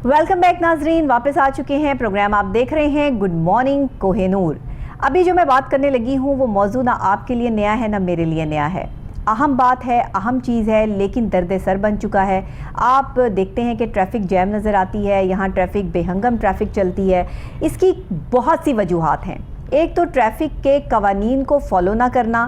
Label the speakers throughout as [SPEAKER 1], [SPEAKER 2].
[SPEAKER 1] Welcome back नाजरीन, वापस आ चुके हैं। प्रोग्राम आप देख रहे हैं गुड मॉर्निंग कोहिनूर। अभी जो मैं बात करने लगी हूँ वो मौजू ना आपके लिए नया है ना मेरे लिए नया है। अहम बात है, अहम चीज़ है, लेकिन दर्द सर बन चुका है। आप देखते हैं कि ट्रैफिक जैम नज़र आती है, यहाँ ट्रैफिक बेहंगम ट्रैफिक चलती है। इसकी बहुत सी वजूहात हैं। एक तो ट्रैफिक के कवानीन को फॉलो ना करना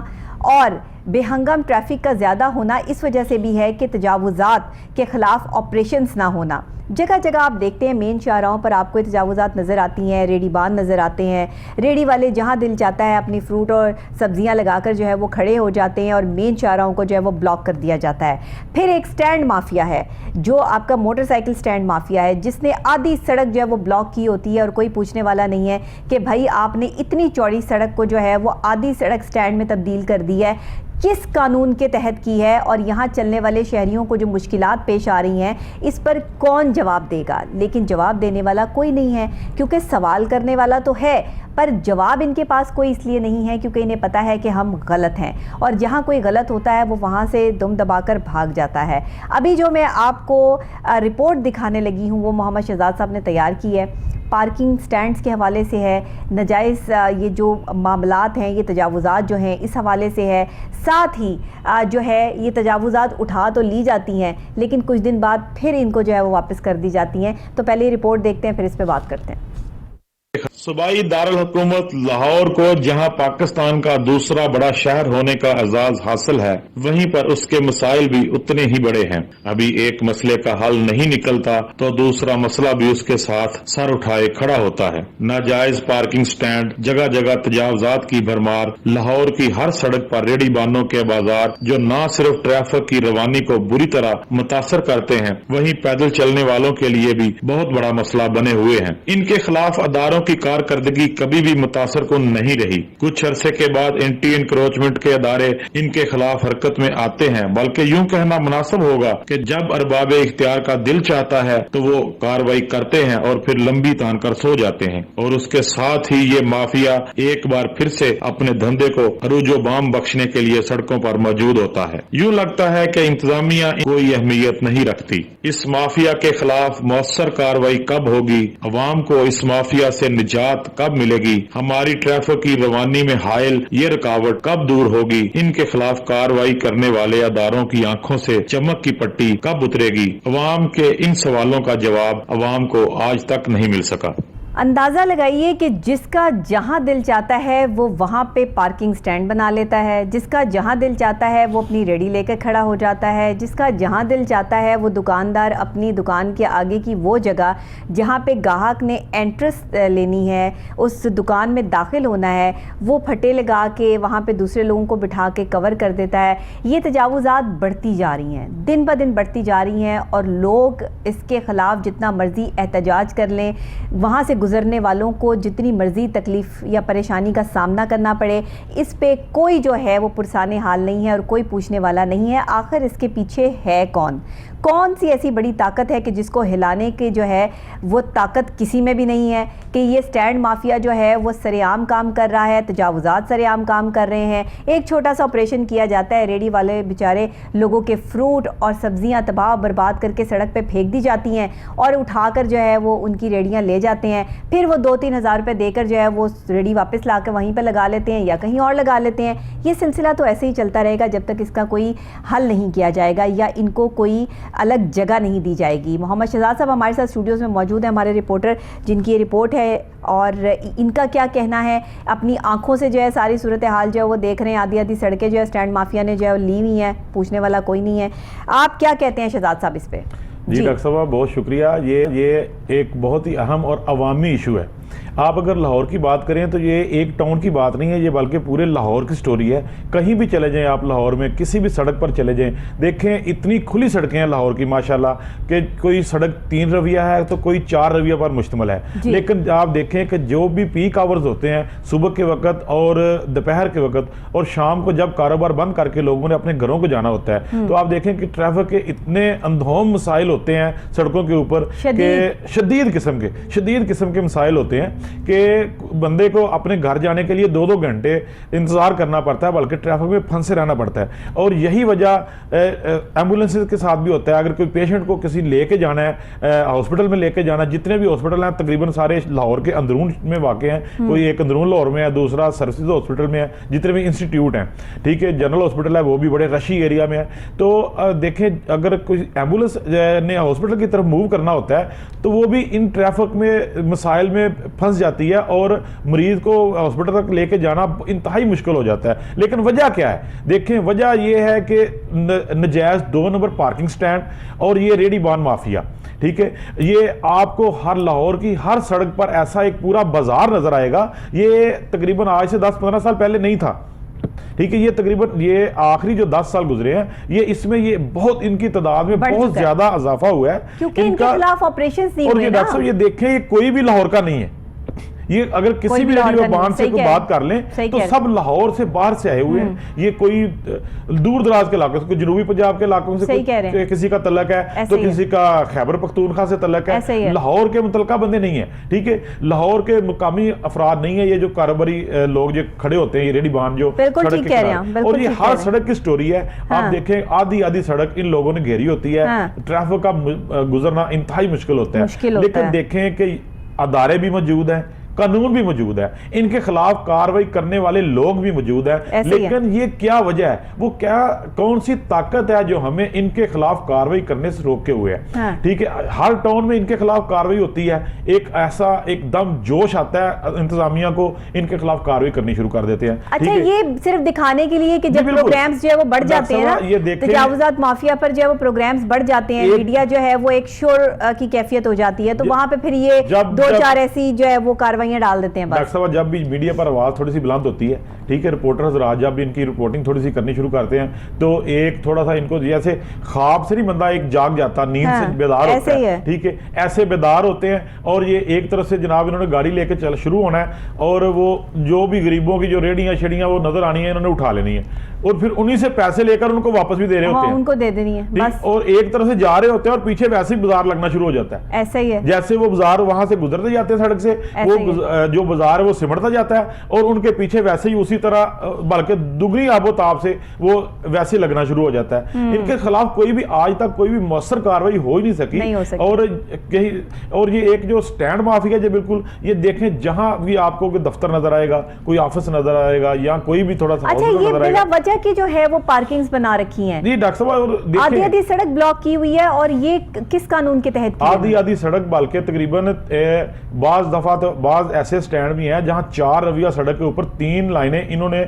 [SPEAKER 1] और बेहंगम ट्रैफिक का ज़्यादा होना इस वजह से भी है कि तजावुज़ात के ख़िलाफ़ ऑपरेशंस ना होना। जगह जगह आप देखते हैं मेन शाहराहों पर आपको तजावुज़ात नज़र आती हैं, रेडी बान नज़र आते हैं। रेडी वाले जहां दिल चाहता है अपनी फ्रूट और सब्जियां लगाकर जो है वो खड़े हो जाते हैं और मेन शाहराहों को जो है वो ब्लॉक कर दिया जाता है। फिर एक स्टैंड माफिया है जो आपका मोटरसाइकिल स्टैंड माफिया है, जिसने आधी सड़क जो है वो ब्लॉक की होती है और कोई पूछने वाला नहीं है कि भाई आपने इतनी चौड़ी सड़क को जो है वो आधी सड़क स्टैंड में तब्दील कर दी है, किस कानून के तहत की है और यहाँ चलने वाले शहरियों को जो मुश्किलात पेश आ रही हैं इस पर कौन जवाब देगा। लेकिन जवाब देने वाला कोई नहीं है, क्योंकि सवाल करने वाला तो है पर जवाब इनके पास कोई इसलिए नहीं है क्योंकि इन्हें पता है कि हम गलत हैं और जहाँ कोई गलत होता है वो वहाँ से दुम दबाकर भाग जाता है। अभी जो मैं आपको रिपोर्ट दिखाने लगी हूँ वो मोहम्मद शहजाद साहब ने तैयार की है। पार्किंग स्टैंड्स के हवाले से है, नाजायज़ ये जो मामलात हैं, ये तजावुज़ात जो हैं इस हवाले से है। साथ ही जो है ये तजावुज़ात उठा तो ली जाती हैं लेकिन कुछ दिन बाद फिर इनको जो है वो वापस कर दी जाती हैं। तो पहले ये रिपोर्ट देखते हैं, फिर इस पर बात करते हैं।
[SPEAKER 2] सूबाई दारुल हुकूमत लाहौर को जहां पाकिस्तान का दूसरा बड़ा शहर होने का एजाज हासिल है, वहीं पर उसके मसाइल भी उतने ही बड़े हैं। अभी एक मसले का हल नहीं निकलता तो दूसरा मसला भी उसके साथ सर उठाए खड़ा होता है। नाजायज पार्किंग स्टैंड, जगह जगह तजावुज़ात की भरमार, लाहौर की हर सड़क पर रेडी बानों के बाजार जो न सिर्फ ट्रैफिक की रवानी को बुरी तरह मुतासर करते हैं, वहीं पैदल चलने वालों के लिए भी बहुत बड़ा मसला बने हुए हैं। इनके खिलाफ अदारों की कारकर्दगी कभी भी मुतासर कुन नहीं रही। कुछ अरसे के बाद एंटी इंक्रोचमेंट के अदारे इनके खिलाफ हरकत में आते हैं, बल्कि यूं कहना मुनासिब होगा कि जब अरबाब इख्तियार का दिल चाहता है तो वो कार्रवाई करते हैं और फिर लंबी तान कर सो जाते हैं। और उसके साथ ही ये माफिया एक बार फिर से अपने धंधे को अरूजो बाम बख्शने के लिए सड़कों पर मौजूद होता है। यूं लगता है कि इंतजामिया कोई अहमियत नहीं रखती। इस माफिया के खिलाफ मौसर कार्रवाई कब होगी, अवाम को इस माफिया से निजात कब मिलेगी, हमारी ट्रैफिक की रवानी में हायल ये रुकावट कब दूर होगी, इनके खिलाफ कार्रवाई करने वाले अदारों की आंखों से चमक की पट्टी कब उतरेगी, अवाम के इन सवालों का जवाब अवाम को आज तक नहीं मिल सका।
[SPEAKER 1] अंदाज़ा लगाइए कि जिसका जहां दिल चाहता है वो वहां पे पार्किंग स्टैंड बना लेता है, जिसका जहां दिल चाहता है वो अपनी रेडी लेकर खड़ा हो जाता है, जिसका जहां दिल चाहता है वो दुकानदार अपनी दुकान के आगे की वो जगह जहां पे ग्राहक ने एंट्रेंस लेनी है, उस दुकान में दाखिल होना है, वो फटे लगा के वहां पे दूसरे लोगों को बिठा के कवर कर देता है। ये तजावुज़ात बढ़ती जा रही हैं, दिन ब दिन बढ़ती जा रही हैं और लोग इसके ख़िलाफ़ जितना मर्ज़ी एहतजाज कर लें, वहाँ से गुजरने वालों को जितनी मर्जी तकलीफ या परेशानी का सामना करना पड़े, इस पे कोई जो है वो पुरसाने हाल नहीं है और कोई पूछने वाला नहीं है आखिर इसके पीछे है कौन। कौन सी ऐसी बड़ी ताकत है कि जिसको हिलाने की जो है वो ताकत किसी में भी नहीं है कि ये स्टैंड माफिया जो है वो सरेआम काम कर रहा है, तजावुज़ात सरेआम काम कर रहे हैं। एक छोटा सा ऑपरेशन किया जाता है, रेडी वाले बेचारे लोगों के फ्रूट और सब्जियां तबाह बर्बाद करके सड़क पे फेंक दी जाती हैं और उठाकर जो है वो उनकी रेडियां ले जाते हैं। फिर वो 2-3 हज़ार रुपये देकर जो है वो रेडी वापस ला कर वहीं पर लगा लेते हैं या कहीं और लगा लेते हैं। ये सिलसिला तो ऐसे ही चलता रहेगा जब तक इसका कोई हल नहीं किया जाएगा या इनको कोई अलग जगह नहीं दी जाएगी। मोहम्मद शहजाद साहब हमारे साथ स्टूडियोज़ में मौजूद हैं, हमारे रिपोर्टर, जिनकी ये रिपोर्ट है और इनका क्या कहना है। अपनी आंखों से जो है सारी सूरत हाल जो है वो देख रहे हैं। आधी आधी सड़कें जो है स्टैंड माफिया ने जो है ली हुई हैं, पूछने वाला कोई नहीं है। आप क्या कहते हैं शहजाद साहब इस पर?
[SPEAKER 3] जी डॉक्टर साहब बहुत शुक्रिया। ये एक बहुत ही अहम और अवामी इशू है। आप अगर लाहौर की बात करें तो ये एक टाउन की बात नहीं है, ये बल्कि पूरे लाहौर की स्टोरी है। कहीं भी चले जाएं आप लाहौर में, किसी भी सड़क पर चले जाएं, देखें इतनी खुली सड़कें हैं लाहौर की माशाल्लाह कि कोई सड़क 3 रविया है तो कोई 4 रविया पर मुश्तमिल है। लेकिन आप देखें कि जो भी पीक आवर्स होते हैं सुबह के वक्त और दोपहर के वक्त और शाम को जब कारोबार बंद करके लोगों ने अपने घरों को जाना होता है, तो आप देखें कि ट्रैफिक के इतने अंधोम मसाइल होते हैं सड़कों के ऊपर के शदीद किस्म के मसाइल होते हैं हैं कि बंदे को अपने घर जाने के लिए 2-2 घंटे इंतजार करना पड़ता है, बल्कि ट्रैफिक में फंसे रहना पड़ता है। और यही वजह एम्बुलेंस के साथ भी होता है। अगर कोई पेशेंट को किसी लेके जाना है, हॉस्पिटल में लेके जाना, जितने भी हॉस्पिटल हैं तकरीबन सारे लाहौर के अंदरूनी में वाक़ हैं। कोई एक अंदरून लाहौर में है, दूसरा सर्विसेज हॉस्पिटल में है, जितने भी इंस्टीट्यूट हैं, ठीक है, जनरल हॉस्पिटल है वो भी बड़े रशी एरिया में है। तो देखें, अगर कोई एम्बुलेंस ने हॉस्पिटल की तरफ मूव करना होता है तो वो भी इन ट्रैफिक में मसाइल में फंस जाती है और मरीज को हॉस्पिटल तक लेके जाना इंतहाई मुश्किल हो जाता है। लेकिन वजह क्या है? देखें, वजह यह है कि नजायज 2 नंबर पार्किंग स्टैंड और ये रेडी बान माफिया, ठीक है। ये आपको हर लाहौर की हर सड़क पर ऐसा एक पूरा बाजार नजर आएगा। ये तकरीबन आज से 10-15 साल पहले नहीं था, ठीक है। ये तकरीबन ये आखिरी जो 10 साल गुजरे हैं, ये इसमें ये बहुत इनकी तादाद में बहुत ज्यादा इजाफा हुआ है,
[SPEAKER 1] क्योंकि इनके खिलाफ ऑपरेशंस नहीं
[SPEAKER 3] और
[SPEAKER 1] हुए
[SPEAKER 3] ये डॉक्टर साहब ये देखें, ये कोई भी लाहौर का नहीं है। ये अगर किसी भी बांध से कोई बात कर लें तो सब लाहौर से बाहर से आए हुए हैं। ये कोई दूर दराज के इलाकों से, जनूबी पंजाब के इलाकों से किसी का तलक है, तो किसी का खैबर पख्तूनख्वा से तलक है। लाहौर के मुतलका बंदे नहीं है, ठीक है। लाहौर के मुकामी अफराद नहीं है। ये जो कारोबारी लोग जो खड़े होते हैं, ये रेडी बांध जो सड़क के किनारे, और ये हर सड़क की स्टोरी है। आप देखें, आधी सड़क इन लोगों ने घेरी होती है। ट्रैफिक का गुजरना इंतहाई मुश्किल होता है। लेकिन देखें कि अदारे भी मौजूद हैं, कानून भी मौजूद है, इनके खिलाफ कार्रवाई करने वाले लोग भी मौजूद हैं। लेकिन ये क्या वजह है, वो क्या कौन सी ताकत है जो हमें इनके खिलाफ कार्रवाई करने से रोके हुए है? ठीक है, हर टाउन में इनके खिलाफ कार्रवाई होती है, एक ऐसा एकदम जोश आता है इंतजामिया को, इनके खिलाफ कार्रवाई करनी शुरू कर देते हैं।
[SPEAKER 1] अच्छा, ये सिर्फ दिखाने के लिए कि जब प्रोग्राम्स जो है वो बढ़ जाते हैं ना, तजावुजात माफिया पर जो है वो प्रोग्राम्स बढ़ जाते हैं, मीडिया जो है वो एक शोर की कैफियत हो जाती है, तो वहां पे फिर ये 2-4 ऐसी जो है वो कार्रवाई डाल देते हैं।
[SPEAKER 3] डॉक्टर साहब, जब भी मीडिया पर आवाज थोड़ी सी बुलंद होती है, ठीक है, रिपोर्टर्स राज जब भी इनकी रिपोर्टिंग थोड़ी सी करनी शुरू करते हैं, तो एक थोड़ा सा इनको जैसे ख्वाब से नहीं बंदा एक जाग जाता, नींद से बेदार होता है, ठीक है, ऐसे बेदार होते हैं। और ये एक तरफ से जनाब इन्होंने गाड़ी लेके चल शुरू होना है, और वो जो भी गरीबों की जो रेडियां शेडियां वो नजर आनी है, इन्होंने उठा लेनी है, और फिर उन्हीं से पैसे लेकर उनको वापस भी दे रहे होते हैं,
[SPEAKER 1] उनको दे देनी है बस।
[SPEAKER 3] और एक तरफ से जा रहे होते हैं और पीछे वैसे ही बाजार लगना शुरू हो जाता है।
[SPEAKER 1] ऐसा ही है,
[SPEAKER 3] जैसे वो बाजार वहां से गुजरते जाते हैं सड़क से, वो जो बाजार है वो सिमटता जाता है, और उनके पीछे वैसे ही उसी तरह बल्कि दुगनी आबोताब से वो वैसे लगना शुरू हो जाता है। इनके खिलाफ कोई भी आज तक कोई भी मौसर कार्रवाई हो ही नहीं सकी। और ये एक जो स्टैंड माफिया है, बिल्कुल ये देखें, जहां भी आपको कोई दफ्तर नजर आएगा, कोई ऑफिस नजर आएगा, या कोई भी थोड़ा सा
[SPEAKER 1] अच्छा, ये बिना वजह की जो है वो पार्किंग्स बना रखी हैं।
[SPEAKER 3] जी डॉक्टर साहब,
[SPEAKER 1] आधी सड़क ब्लॉक की हुई है, और ये किस कानून के तहत?
[SPEAKER 3] आधी सड़क, बल्कि तकरीबन बाज दफा तो बाज ऐसे स्टैंड भी हैं जहां 4 रविया सड़क के ऊपर 3 लाइनें इन्होंने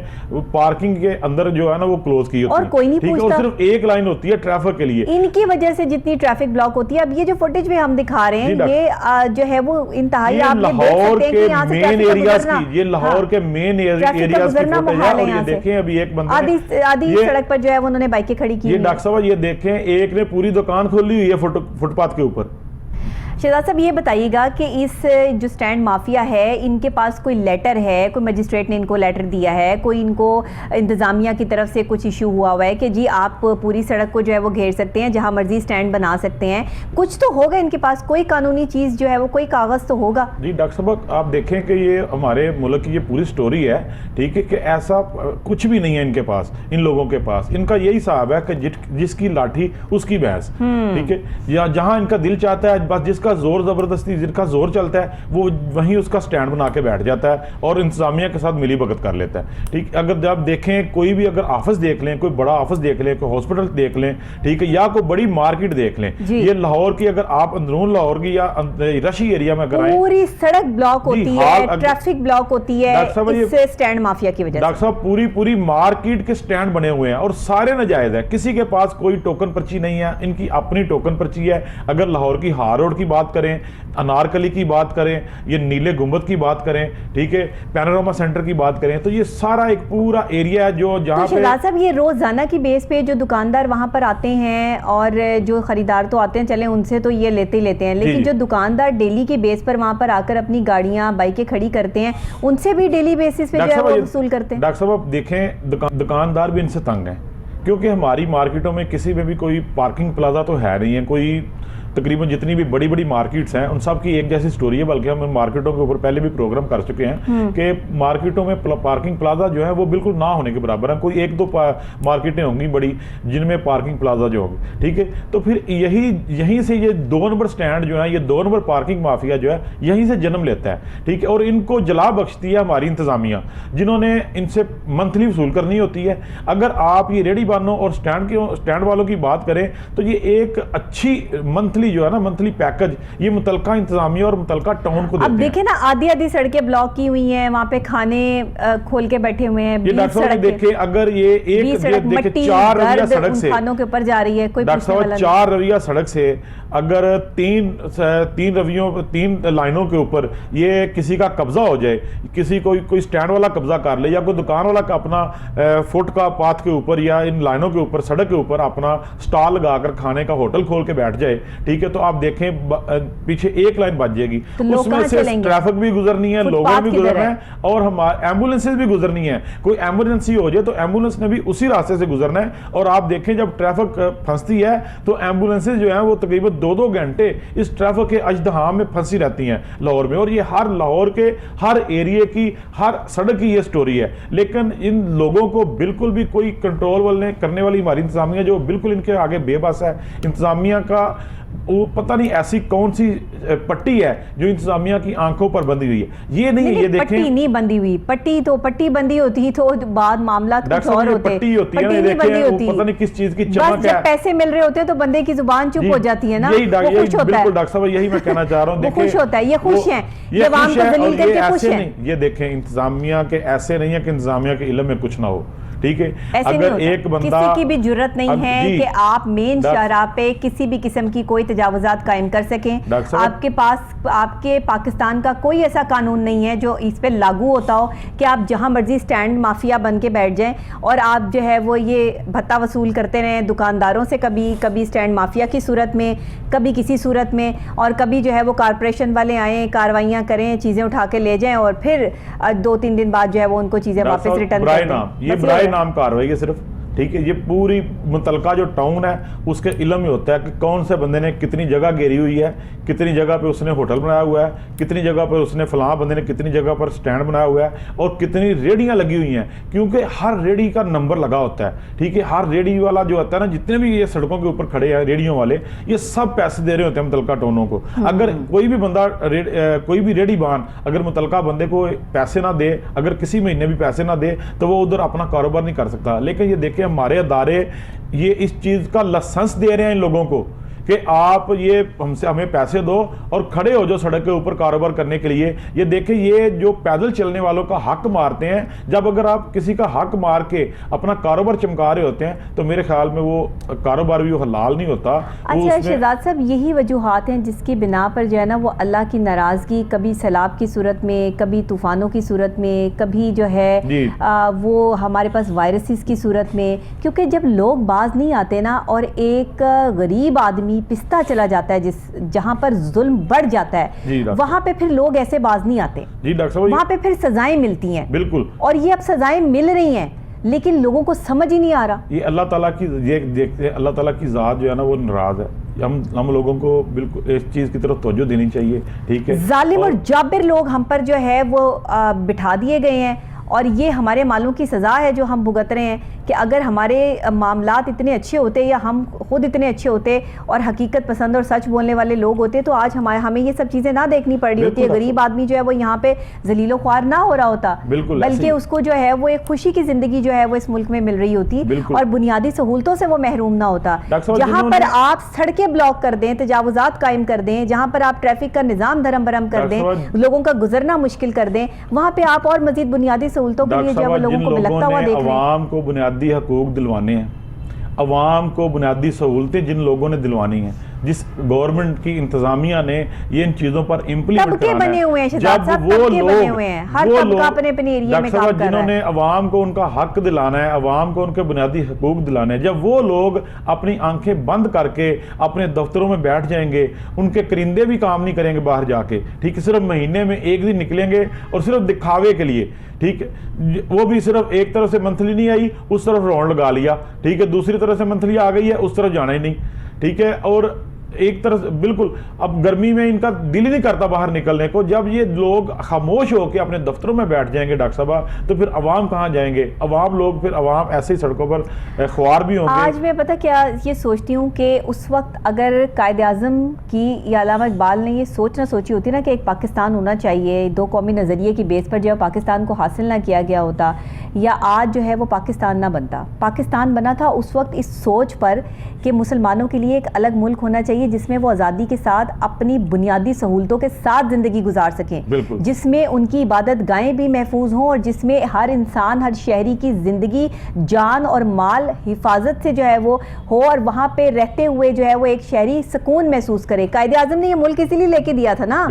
[SPEAKER 3] पार्किंग के अंदर जो है ना वो क्लोज की होती है,
[SPEAKER 1] और कोई नहीं पूछता,
[SPEAKER 3] और सिर्फ एक लाइन होती है ट्रैफिक के लिए।
[SPEAKER 1] इनकी वजह से जितनी ट्रैफिक ब्लॉक होती है। अब ये जो फुटेज में हम दिखा रहे हैं, ये जो है वो इंतहाई, आप
[SPEAKER 3] लाहौर के मेन एरियाज की, ये लाहौर के मेन एरियाज की फुटेज है। और ये देखें, अभी एक बंदा
[SPEAKER 1] आधी सड़क पर जो है उन्होंने बाइकें खड़ी की।
[SPEAKER 3] ये डॉक्टर साहब ये देखें, एक ने पूरी दुकान खोली हुई है फुटपाथ के ऊपर।
[SPEAKER 1] शहजाद साहब, ये बताइएगा कि इस जो स्टैंड माफिया है, इनके पास कोई लेटर है, कोई मजिस्ट्रेट ने इनको लेटर दिया है, कोई इनको इंतजामिया की तरफ से कुछ इशू हुआ है कि जी आप पूरी सड़क को जो है वो घेर सकते हैं, जहां मर्जी स्टैंड बना सकते हैं? कुछ तो होगा इनके पास, कोई कानूनी चीज जो है वो, कोई कागज तो होगा।
[SPEAKER 3] जी डॉक्टर साहब, आप देखें कि ये हमारे मुल्क की ये पूरी स्टोरी है, ठीक है, कि ऐसा कुछ भी नहीं है इनके पास, इन लोगों के पास। इनका यही हिसाब है कि जिसकी लाठी उसकी भैंस, ठीक है, या जहां इनका दिल चाहता है, बस जिसका जोर जबरदस्ती, जिनका जोर चलता है, वो वहीं उसका स्टैंड बना के बैठ जाता है और इंतजामिया के साथ मिली भगत कर लेता है, ठीक। अगर जब देखें, कोई भी अगर ऑफिस देख लें, कोई बड़ा ऑफिस देख लें, कोई हॉस्पिटल देख लें, ठीक है, या कोई बड़ी मार्केट देख लें, ये लाहौर की, अगर आप अंदरून लाहौर की या रशी एरिया में अगर
[SPEAKER 1] पूरी सड़क ब्लॉक होती है, ट्रैफिक ब्लॉक होती है, इससे स्टैंड माफिया की वजह से।
[SPEAKER 3] डॉक्टर साहब, पूरी मार्केट के स्टैंड बने हुए हैं और सारे नाजायज है, किसी के पास कोई टोकन पर्ची नहीं है, इनकी अपनी टोकन पर्ची है। अगर लाहौर की हार रोड की बात करें, अनारकली की बात करें, ये नीले गुंबद की बात करें, ठीक है, पैनोरामा सेंटर की बात करें, तो ये सारा एक पूरा एरिया है जो जहां पे
[SPEAKER 1] शहजाद साहब, ये रोजाना की बेस पे जो दुकानदार वहां पर आते हैं और जो खरीदार तो आते हैं, चले उनसे तो ये लेते ही लेते हैं, लेकिन जो दुकानदार डेली के बेस पर वहां पर आकर अपनी गाड़ियां, बाइकें खड़ी करते हैं, उनसे भी डेली बेसिस पे जो है वो वसूल करते हैं।
[SPEAKER 3] डॉक्टर साहब, देखें, दुकानदार भी इनसे तंग है, क्योंकि हमारी मार्केटों में किसी में भी कोई पार्किंग प्लाजा तो है नहीं है, कोई तकरीबन जितनी भी बड़ी बड़ी मार्केट्स हैं उन सब की एक जैसी स्टोरी है, बल्कि हम मार्केटों के ऊपर पहले भी प्रोग्राम कर चुके हैं कि मार्केटों में पार्किंग प्लाजा जो है वो बिल्कुल ना होने के बराबर है। कोई एक दो मार्केटें होंगी बड़ी जिनमें पार्किंग प्लाजा जो होंगे, ठीक है। तो फिर यहीं से ये 2 नंबर स्टैंड जो है, ये 2 नंबर पार्किंग माफिया जो है यहीं से जन्म लेता है, ठीक है। और इनको जला बख्शती है हमारी इंतजामिया, जिन्होंने इनसे मंथली वसूल करनी होती है। अगर आप ये रेडी बानों और स्टैंड वालों की बात करें तो ये एक अच्छी मंथली जो है ना, मंथली पैकेज ये मुतलका इंतजामिया और मुतलका टाउन को देते हैं।
[SPEAKER 1] अब देखें ना, आधी सड़कें ब्लॉक की हुई हैं, वहाँ पे खाने खोल के बैठे हुए हैं।
[SPEAKER 3] ये डॉक्टर साहब देखे, अगर ये एक देखे 4 रविया सड़क से
[SPEAKER 1] खानों के ऊपर जा रही है, कोई
[SPEAKER 3] डॉक्टर साहब 4 रविया सड़क से अगर 3 लाइनों के ऊपर ये किसी का कब्जा हो जाए, किसी कोई स्टैंड वाला कब्जा कर ले, या कोई दुकान वाला का अपना फुट का पाथ के ऊपर या इन लाइनों के ऊपर सड़क के ऊपर अपना स्टॉल लगाकर खाने का होटल खोल के बैठ जाए, ठीक है, तो आप देखें पीछे एक लाइन बच जाएगी,
[SPEAKER 1] तो
[SPEAKER 3] उसमें से ट्रैफिक भी गुजरनी है, लोगों भी गुजरना है और हमारे एम्बुलेंसेज भी गुजरनी है। कोई एमरजेंसी हो जाए तो एम्बुलेंस ने भी उसी रास्ते से गुजरना है। और आप देखें जब ट्रैफिक फंसती है तो एम्बुलेंसेज जो है वो तकरीबन 2-2 घंटे इस ट्रैफिक के अजदहाम में फंसी रहती हैं लाहौर में। और ये हर लाहौर के हर एरिए की हर सड़क की ये स्टोरी है। लेकिन इन लोगों को बिल्कुल भी कोई कंट्रोल करने वाली हमारी इंतजामिया जो बिल्कुल इनके आगे बेबस है। इंतजामिया का वो पता नहीं ऐसी कौन सी पट्टी है जो इंतजामिया की आंखों पर बंधी हुई है। ये नहीं है, ये देखें
[SPEAKER 1] पट्टी नहीं बंधी हुई, पट्टी बंदी होती तो बाद मामला कुछ और होते।
[SPEAKER 3] पट्टी होती है, देखें पता नहीं किस चीज की चमक है।
[SPEAKER 1] जब पैसे मिल रहे होते हैं तो बंदे की जुबान चुप हो जाती है ना, वो खुश होता है।
[SPEAKER 3] बिल्कुल डॉक्टर साहब यही मैं कहना चाह रहा हूँ,
[SPEAKER 1] खुश होता है, ये खुश है, ये आवाम को जलील करके खुश है।
[SPEAKER 3] ये देखें इंतजामिया के ऐसे नहीं है कि इंतजामिया के इल्म में कुछ ना हो, ठीक है।
[SPEAKER 1] अगर एक बंदा, किसी की भी जरूरत नहीं है कि आप मेन शाहराह पे किसी भी किस्म की कोई तजावुजात कायम कर सकें। आपके पास आपके पाकिस्तान का कोई ऐसा कानून नहीं है जो इस पे लागू होता हो कि आप जहां मर्जी स्टैंड माफिया बन के बैठ जाएं और आप जो है वो ये भत्ता वसूल करते रहें दुकानदारों से, कभी स्टैंड माफिया की सूरत में, कभी किसी सूरत में, और कभी जो है वो कारपोरेशन वाले आए, कार्रवाइयाँ करें, चीज़ें उठा के ले जाएं और फिर 2-3 दिन बाद जो है वो उनको चीज़ें वापस रिटर्न कर दें।
[SPEAKER 3] नाम कार्रवाई है सिर्फ, ठीक है। ये पूरी मुतलका जो टाउन है उसके इल्म में होता है कि कौन से बंदे ने कितनी जगह घेरी हुई है, कितनी जगह पे उसने होटल बनाया हुआ है, कितनी जगह पे उसने फलां बंदे ने कितनी जगह पर स्टैंड बनाया हुआ है और कितनी रेडियां लगी हुई हैं, क्योंकि हर रेडी का नंबर लगा होता है, ठीक है। हर रेडी वाला जो होता है ना, जितने भी ये सड़कों के ऊपर खड़े हैं रेडियों वाले, ये सब पैसे दे रहे होते हैं मुतलका टाउनों को। अगर कोई भी बंदा कोई भी रेडी बान अगर मुतलका बंदे को पैसे ना दे, अगर किसी महीने भी पैसे ना दे तो वो उधर अपना कारोबार नहीं कर सकता। लेकिन ये देखिए हमारे अदारे ये इस चीज का लाइसेंस दे रहे हैं इन लोगों को कि आप ये हमें पैसे दो और खड़े हो जो सड़क के ऊपर कारोबार करने के लिए। ये देखें ये जो पैदल चलने वालों का हक मारते हैं, जब अगर आप किसी का हक मार के अपना कारोबार चमका रहे होते हैं तो मेरे ख्याल में वो कारोबार भी हलाल नहीं होता।
[SPEAKER 1] अच्छा शहजाद साहब, यही वजूहात हैं जिसकी बिना पर जो है ना वो अल्लाह की नाराज़गी कभी सैलाब की सूरत में, कभी तूफ़ानों की सूरत में, कभी जो है वो हमारे पास वायरसेस की सूरत में, क्योंकि जब लोग बाज नहीं आते ना और एक गरीब आदमी पिसता चला जाता है जहां पर जुल्म बढ़ जाता है, वहां पे फिर लोग ऐसे बाज नहीं आते
[SPEAKER 3] जी डॉक्टर साहब,
[SPEAKER 1] वहां पे फिर सजाएं मिलती हैं।
[SPEAKER 3] बिल्कुल,
[SPEAKER 1] और ये अब सजाएं मिल रही हैं लेकिन लोगों को समझ ही नहीं आ रहा।
[SPEAKER 3] ये अल्लाह ताला की ये देखते अल्लाह ताला की ज़ात जो है ना वो नाराज है। हम लोगों को बिल्कुल इस चीज़ की तरफ तवज्जो देनी चाहिए, ठीक है।
[SPEAKER 1] जालिम और जाबिर लोग हम पर जो है वो बिठा दिए गए हैं और ये हमारे मालों की सज़ा है जो हम भुगत रहे हैं कि अगर हमारे मामलात इतने अच्छे होते या हम खुद इतने अच्छे होते और हकीकत पसंद और सच बोलने वाले लोग होते तो आज हमें ये सब चीज़ें ना देखनी पड़ रही होती है। गरीब आदमी जो है वो यहाँ पे जलीलो ख्वार ना हो रहा होता, बल्कि उसको जो है वो एक खुशी की ज़िंदगी जो है वो इस मुल्क में मिल रही होती और बुनियादी सहूलतों से वो महरूम ना होता। जहाँ पर आप सड़कें ब्लॉक कर दें, तजावुजात कायम कर दें, जहाँ पर आप ट्रैफिक का निज़ाम धर्म भरम कर दें, लोगों का गुजरना मुश्किल कर दें, वहाँ पे आप और मजीद बुनियादी सहूलतों के लिए जो लोगों को बिलखता हुआ देख रहे हैं।
[SPEAKER 3] आवाम को बुनियादी हकूक दिलवाने हैं, अवाम को बुनियादी सहूलतें जिन लोगों ने दिलवानी हैं, जिस गवर्नमेंट की इंतजामिया ने ये इन चीजों पर इम्प्लीमेंट
[SPEAKER 1] कराना है, बने हुए हैं जब वो लोग हर तबका अपने अपने एरिया में काम कर रहा है,
[SPEAKER 3] जिन्होंने अवाम को उनका हक दिलाना है, अवाम को उनके बुनियादी हकूक दिलाने हैं, जब वो लोग अपनी आंखें बंद करके अपने दफ्तरों में बैठ जाएंगे, उनके करिंदे भी काम नहीं करेंगे बाहर जाके, ठीक है, सिर्फ महीने में एक दिन निकलेंगे और सिर्फ दिखावे के लिए, ठीक है, वो भी सिर्फ एक तरफ से मंथली नहीं आई उस तरफ राउंड लगा लिया, ठीक है, दूसरी तरफ से मंथली आ गई है उस तरफ जाना ही नहीं, ठीक है। और एक तरह से बिल्कुल, अब गर्मी में इनका दिल ही नहीं करता बाहर निकलने को। जब ये लोग खामोश होकर अपने दफ्तरों में बैठ जाएंगे डॉक्टर साहब, तो फिर अवाम कहाँ जाएंगे? अवाम लोग फिर अवाम ऐसे ही सड़कों पर ख्वार भी होंगे।
[SPEAKER 1] आज मैं पता क्या ये सोचती हूँ कि उस वक्त अगर कायद आज़म की या अल्लामा इकबाल ने ये सोच ना सोची होती ना कि एक पाकिस्तान होना चाहिए, दो कौमी नज़रिए की बेस पर जो है पाकिस्तान को हासिल ना किया गया होता, या आज जो है वो पाकिस्तान ना बनता। पाकिस्तान बना था उस वक्त इस सोच पर कि मुसलमानों के लिए एक अलग मुल्क होना चाहिए जिसमें वो आज़ादी के साथ अपनी बुनियादी सहूलतों के साथ ज़िंदगी गुजार सकें, जिसमें उनकी इबादत गाहें भी महफूज हों और जिसमें हर इंसान, हर शहरी की ज़िंदगी, जान और माल हिफाजत से जो है वो हो, और वहाँ पे रहते हुए जो है वो एक शहरी सुकून महसूस करे। कायदे आज़म ने ये मुल्क इसीलिए लेके दिया था ना,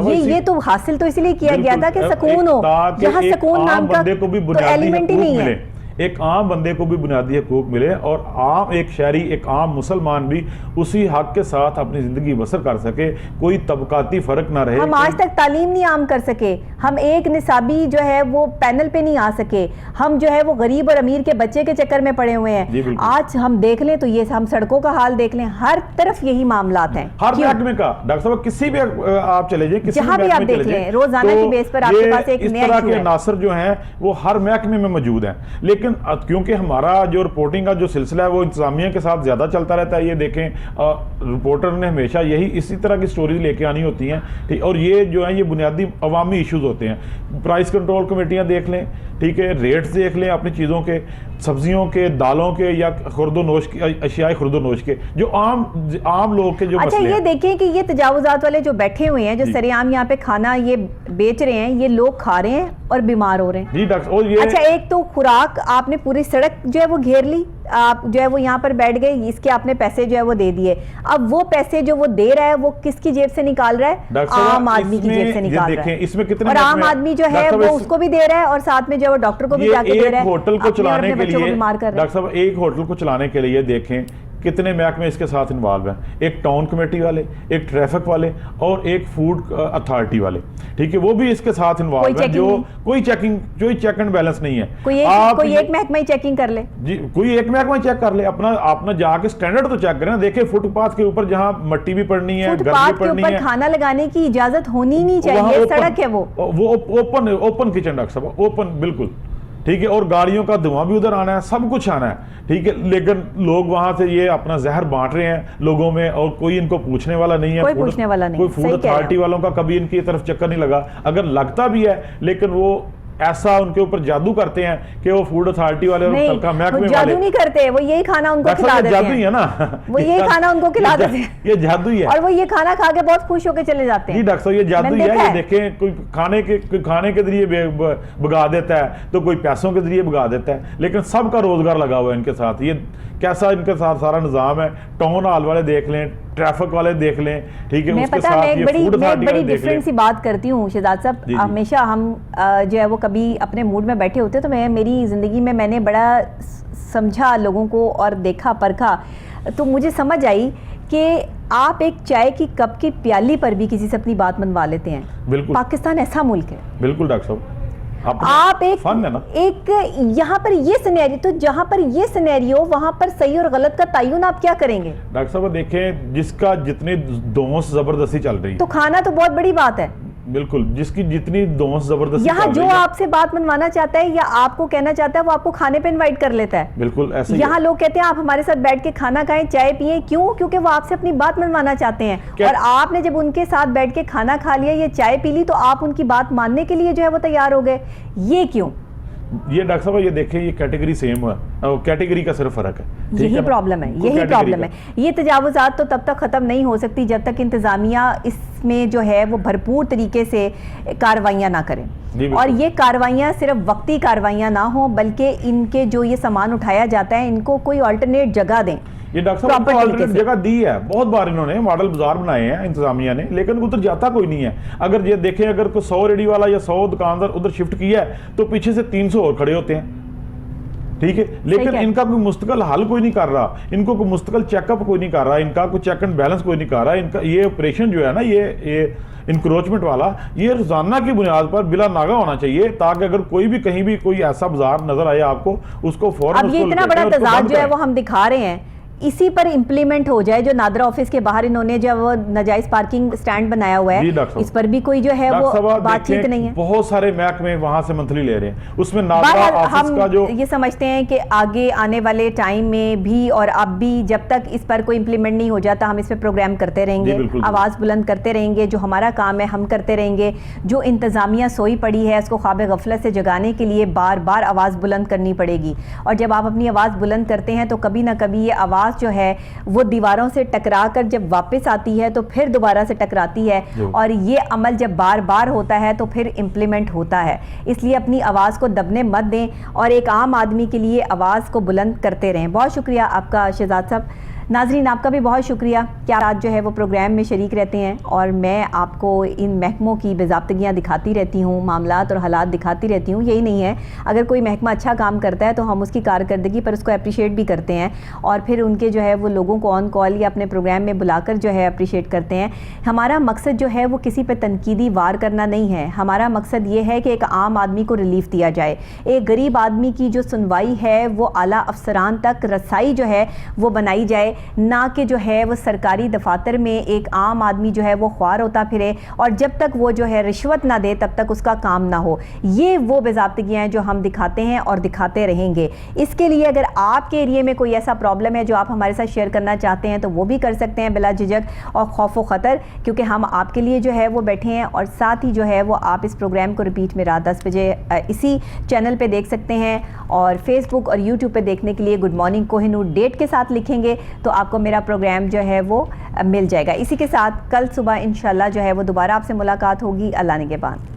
[SPEAKER 1] ये तो हासिल तो इसीलिए किया गया था कि सुकून हो, जहाँ सुकून नाम का तो एलिमेंट ही नहीं है।
[SPEAKER 3] एक आम बंदे को भी बुनियादी हकूक मिले और आम एक शहरी, एक आम मुसलमान भी उसी हक के साथ अपनी जिंदगी बसर कर सके, कोई तबकाती फर्क ना रहे।
[SPEAKER 1] हम आज तक तालीम नहीं आम कर सके, हम एक निसाबी जो है वो पैनल पे नहीं आ सके, हम जो है वो गरीब और अमीर के बच्चे के चक्कर में पड़े हुए हैं। आज हम देख लें तो ये हम सड़कों का हाल देख लें, हर तरफ यही मामलात हैं।
[SPEAKER 3] हर महकमे का डॉक्टर साहब, किसी भी आप चले जाए,
[SPEAKER 1] जहां भी आप देख लें, रोजाना की बेस पर आपके पास एक नया
[SPEAKER 3] इश्यू है। नासर जो है वो हर महकमे में मौजूद है, लेकिन क्योंकि हमारा जो रिपोर्टिंग का जो सिलसिला है वो इंतजामिया के साथ ज्यादा चलता रहता है। ये देखें, रिपोर्टर ने हमेशा यही इसी तरह की स्टोरीज लेके आनी होती हैं, ठीक। और ये जो है ये बुनियादी अवामी इश्यूज होते हैं। प्राइस कंट्रोल कमेटियां देख लें, ठीक है, रेट्स देख लें अपनी चीज़ों के, सब्जियों के, दालों के, या खुर्दोनोश के, अशियाए खुर्दोनोश के, जो आम लोग के जो
[SPEAKER 1] अच्छा ये देखें कि ये तजावुजात वाले जो बैठे हुए हैं, जो सरेआम यहाँ पे खाना ये बेच रहे हैं, ये लोग खा रहे हैं और बीमार हो रहे हैं।
[SPEAKER 3] जी डॉक्टर, और ये
[SPEAKER 1] अच्छा, एक तो खुराक आपने पूरी सड़क जो है वो घेर ली, आप जो है वो यहाँ पर बैठ गए, इसके आपने पैसे जो है वो दे दिए। अब वो पैसे जो वो दे रहा है वो किसकी जेब से निकाल रहा है? आम आदमी की जेब से निकाल रहा है।
[SPEAKER 3] इसमें कितने
[SPEAKER 1] और आम आदमी जो है वो उसको भी दे रहा है और साथ में जो है डॉक्टर को भी जाके दे रहा है।
[SPEAKER 3] होटल को चलाने के लिए
[SPEAKER 1] डॉक्टर
[SPEAKER 3] साहब, एक होटल को चलाने के लिए देखें कितने महकमे इसके साथ इन्वॉल्व हैं। एक टाउन कमेटी वाले, एक ट्रैफिक वाले और एक फूड अथॉरिटी वाले, ठीक है, वो भी इसके साथ इन्वॉल्व है। जो कोई चेक एंड बैलेंस नहीं है।
[SPEAKER 1] कोई एक महकमा ही चेकिंग कर ले
[SPEAKER 3] जी, कोई एक महकमा चेक कर ले, अपना जाके स्टैंडर्ड तो चेक करें। देखिए फुटपाथ के ऊपर जहां मट्टी भी पड़नी है,
[SPEAKER 1] फुटपाथ के ऊपर खाना लगाने की इजाजत होनी नहीं चाहिए। सड़क है वो
[SPEAKER 3] ओपन किचन डॉक्टर साहब, ओपन बिल्कुल, ठीक है। और गाड़ियों का धुआं भी उधर आना है, सब कुछ आना है, ठीक है। लेकिन लोग वहां से ये अपना जहर बांट रहे हैं लोगों में और कोई इनको पूछने वाला नहीं है।
[SPEAKER 1] कोई पूछने वाला नहीं,
[SPEAKER 3] कोई फूड अथॉरिटी वालों का कभी इनकी तरफ चक्कर नहीं लगा। अगर लगता भी है, लेकिन वो ऐसा उनके ऊपर जादू करते हैं कि वो फूड अथॉरिटी वाले और तलका महकमे वाले
[SPEAKER 1] जादू नहीं करते, वो यही खाना उनको खिला देते हैं।
[SPEAKER 3] जादू ही है ना,
[SPEAKER 1] वो यही खाना उनको खिला देते हैं,
[SPEAKER 3] ये जादू ही है।
[SPEAKER 1] और वो ये खाना खा के बहुत खुश होकर चले जाते हैं।
[SPEAKER 3] जी डॉक्टर साहब, ये जादू ही है। ये देखें, कोई खाने के जरिए भगा देता है, तो कोई पैसों के जरिए भगा देता है, लेकिन सबका रोजगार लगा हुआ है इनके साथ। ये कैसा इनके साथ सारा निजाम है। टाउन हॉल वाले देख लें, ट्रैफिक वाले देख लें, ठीक है।
[SPEAKER 1] उसके साथ ये फूड अथॉरिटी बड़ी डिफरेंट सी बात करती हूँ शहजाद साहब। हमेशा हम जो है वो कभी अपने मूड में बैठे होते तो मेरी जिंदगी में मैंने बड़ा समझा लोगों को और देखा परखा, तो मुझे समझ आई कि आप एक चाय की कप की प्याली पर भी किसी से अपनी बात मनवा लेते हैं।
[SPEAKER 3] बिल्कुल,
[SPEAKER 1] पाकिस्तान ऐसा मुल्क है।
[SPEAKER 3] बिल्कुल डॉक्टर साहब,
[SPEAKER 1] आप एक यहाँ पर ये सिनेरियो, तो जहाँ पर ये सिनेरियो वहाँ पर सही और गलत का तयन आप क्या करेंगे?
[SPEAKER 3] डॉक्टर साहब देखें, जिसका जितनी दोस्त जबरदस्ती चल रही है,
[SPEAKER 1] तो खाना तो बहुत बड़ी बात है।
[SPEAKER 3] बिल्कुल, जिसकी जितनी दोस्त जबरदस्ती
[SPEAKER 1] यहाँ जो आपसे बात मनवाना चाहता है या आपको कहना चाहता है वो आपको खाने पे इनवाइट कर लेता है।
[SPEAKER 3] बिल्कुल ऐसे
[SPEAKER 1] यहाँ लोग कहते हैं आप हमारे साथ बैठ के खाना खाएं, चाय पिए। क्यों? क्योंकि वो आपसे अपनी बात मनवाना चाहते हैं। और आपने जब उनके साथ बैठ के खाना खा लिया या चाय पी ली तो आप उनकी बात मानने के लिए जो है वो तैयार हो गए। ये क्यों?
[SPEAKER 3] ये डॉक्टर साहब ये देखें, ये कैटेगरी सेम है, कैटेगरी का सिर्फ फर्क है।
[SPEAKER 1] यही प्रॉब्लम है, यही प्रॉब्लम है। ये तजावुजात तो तब तक खत्म नहीं हो सकती जब तक इंतजामिया इसमें जो है वो भरपूर तरीके से कार्रवाइयाँ ना करें। और ये कार्रवाइयाँ सिर्फ वक्ती कार्रवाइयाँ ना हो, बल्कि इनके जो ये सामान उठाया जाता है इनको कोई अल्टरनेट जगह दें।
[SPEAKER 3] ये डॉक्टर साहब को अल्टरनेट जगह दी है, बहुत बार इन्होंने मॉडल बाजार बनाए हैं इंतजामिया ने, लेकिन उधर जाता कोई नहीं है। अगर ये देखें, अगर कोई 100 रेडी वाला या 100 दुकानदार उधर शिफ्ट किया है तो पीछे से 300 और खड़े होते हैं, ठीक है। लेकिन इनका कोई मुस्तकिल हल कोई नहीं कर रहा, इनको कोई मुस्तकिल चेकअप कोई नहीं कर रहा, इनका कोई चेक एंड बैलेंस कोई नहीं कर रहा। इनका ये ऑपरेशन जो है ना, ये इंक्रोचमेंट वाला, ये रोजाना की बुनियाद पर बिला नागा होना चाहिए, ताकि अगर कोई भी कहीं भी कोई ऐसा बाजार नजर आए आपको, उसको फौरन।
[SPEAKER 1] अब ये इतना बड़ा तजाद जो है वो हम दिखा रहे हैं इसी पर इम्प्लीमेंट हो जाए, जो नादरा ऑफिस के बाहर इन्होंने जब वो नाजायज पार्किंग स्टैंड बनाया हुआ
[SPEAKER 3] जी,
[SPEAKER 1] है,
[SPEAKER 3] डॉक्टर साहब।
[SPEAKER 1] इस पर भी कोई जो है
[SPEAKER 3] डॉक्टर
[SPEAKER 1] वो
[SPEAKER 3] साहब,
[SPEAKER 1] बातचीत
[SPEAKER 3] देखें,
[SPEAKER 1] नहीं है।
[SPEAKER 3] बहुत सारे महकमे वहां से मंथली ले रहे हैं, उसमें नादरा
[SPEAKER 1] बहरहाल
[SPEAKER 3] ऑफिस
[SPEAKER 1] हम
[SPEAKER 3] का जो
[SPEAKER 1] ये समझते हैं कि आगे आने वाले टाइम में भी और अब भी जब तक इस पर कोई इम्प्लीमेंट नहीं हो जाता, हम इस पर प्रोग्राम करते
[SPEAKER 3] जी,
[SPEAKER 1] रहेंगे,
[SPEAKER 3] बिल्कुल।
[SPEAKER 1] आवाज़ बुलंद करते रहेंगे, जो हमारा काम है हम करते रहेंगे। जो इंतज़ामिया सोई पड़ी है उसको ख्वाब गफलत से जगाने के लिए बार बार आवाज़ बुलंद करनी पड़ेगी। और जब आप अपनी आवाज़ बुलंद करते हैं तो कभी ना कभी ये आवाज़ जो है वो दीवारों से टकरा कर जब वापस आती है तो फिर दोबारा से टकराती है, और ये अमल जब बार बार होता है तो फिर इम्प्लीमेंट होता है। इसलिए अपनी आवाज़ को दबने मत दें और एक आम आदमी के लिए आवाज़ को बुलंद करते रहें। बहुत शुक्रिया आपका शहजाद साहब। नाजरीन, आपका भी बहुत शुक्रिया कि आप आज जो है वो प्रोग्राम में शरीक रहते हैं और मैं आपको इन महकमों की बेज़ाब्तगियाँ दिखाती रहती हूँ, मामलात और हालात दिखाती रहती हूँ। यही नहीं है, अगर कोई महकमा अच्छा काम करता है तो हम उसकी कारकर्दगी पर उसको अप्रिशिएट भी करते हैं और फिर उनके जो है वो लोगों को ऑन कॉल या अपने प्रोग्राम में बुलाकर जो है अप्रिशिएट करते हैं। हमारा मकसद जो है वो किसी पर तनकीदी वार करना नहीं है। हमारा मकसद ये है कि एक आम आदमी को रिलीफ दिया जाए, एक गरीब आदमी की जो सुनवाई है वो आला अफसरान तक रसाई जो है वो बनाई जाए, ना कि जो है वो सरकारी दफातर में एक आम आदमी जो है वो ख्वार होता फिरे और जब तक वो जो है रिश्वत ना दे तब तक उसका काम ना हो। ये वो बेज़ाब्तगियाँ हैं जो हम दिखाते हैं और दिखाते रहेंगे। इसके लिए अगर आपके एरिए में कोई ऐसा प्रॉब्लम है जो आप हमारे साथ शेयर करना चाहते हैं तो वो भी कर सकते हैं बिला झिझक और खौफ व ख़तर, क्योंकि हम आपके लिए जो है वो बैठे हैं। और साथ ही जो है वो आप इस प्रोग्राम को रिपीट में रात 10 बजे इसी चैनल पे देख सकते हैं और फेसबुक और यूट्यूब पे देखने के लिए गुड मॉर्निंग कोहिनूर डेट के साथ लिखेंगे तो आपको मेरा प्रोग्राम जो है वो मिल जाएगा। इसी के साथ कल सुबह इंशाल्लाह जो है वो दोबारा आपसे मुलाकात होगी। अल्लाह ने के बाद।